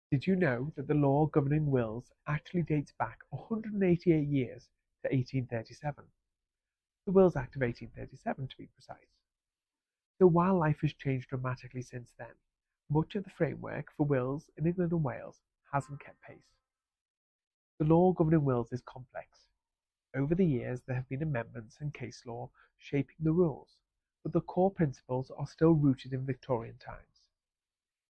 Did you know that the law governing wills actually dates back 188 years to 1837? The Wills Act of 1837 to be precise. So while life has changed dramatically since then, much of the framework for wills in England and Wales hasn't kept pace. The law governing wills is complex. Over the years, there have been amendments and case law shaping the rules, but the core principles are still rooted in Victorian times.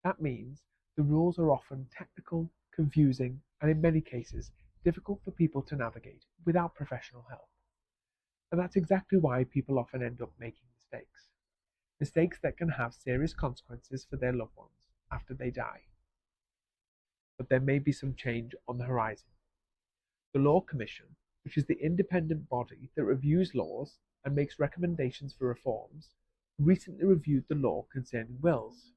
That means the rules are often technical, confusing, and in many cases, difficult for people to navigate without professional help. And that's exactly why people often end up making mistakes. Mistakes that can have serious consequences for their loved ones after they die. But there may be some change on the horizon. The Law Commission, which is the independent body that reviews laws and makes recommendations for reforms, recently reviewed the law concerning wills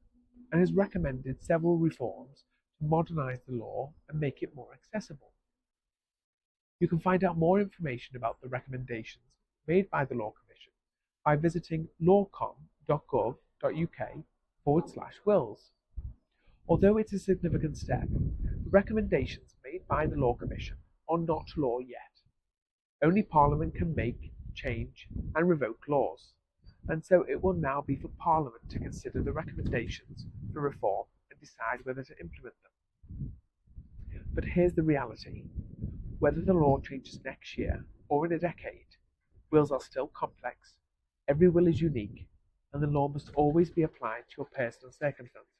and has recommended several reforms to modernise the law and make it more accessible. You can find out more information about the recommendations made by the Law Commission by visiting lawcom.gov.uk/wills. Although it's a significant step, the recommendations made by the Law Commission are not law yet. Only Parliament can make, change, and revoke laws, and so it will now be for Parliament to consider the recommendations for reform and decide whether to implement them. But here's the reality. Whether the law changes next year or in a decade, wills are still complex, every will is unique, and the law must always be applied to your personal circumstances.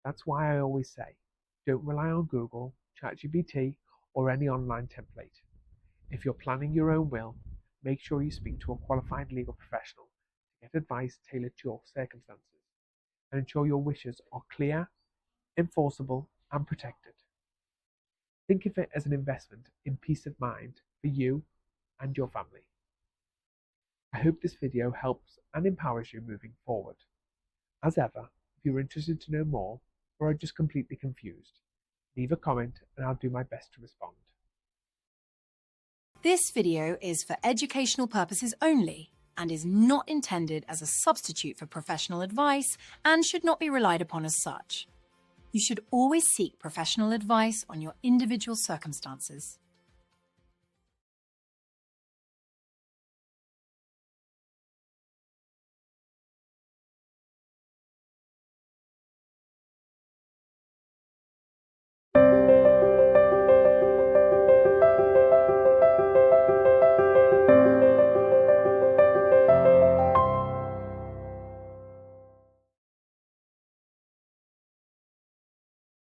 That's why I always say, don't rely on Google, ChatGPT, or any online template. If you're planning your own will, make sure you speak to a qualified legal professional to get advice tailored to your circumstances, and ensure your wishes are clear, enforceable, and protected. Think of it as an investment in peace of mind for you and your family. I hope this video helps and empowers you moving forward. As ever, if you're interested to know more or are just completely confused, leave a comment and I'll do my best to respond. This video is for educational purposes only and is not intended as a substitute for professional advice and should not be relied upon as such. You should always seek professional advice on your individual circumstances.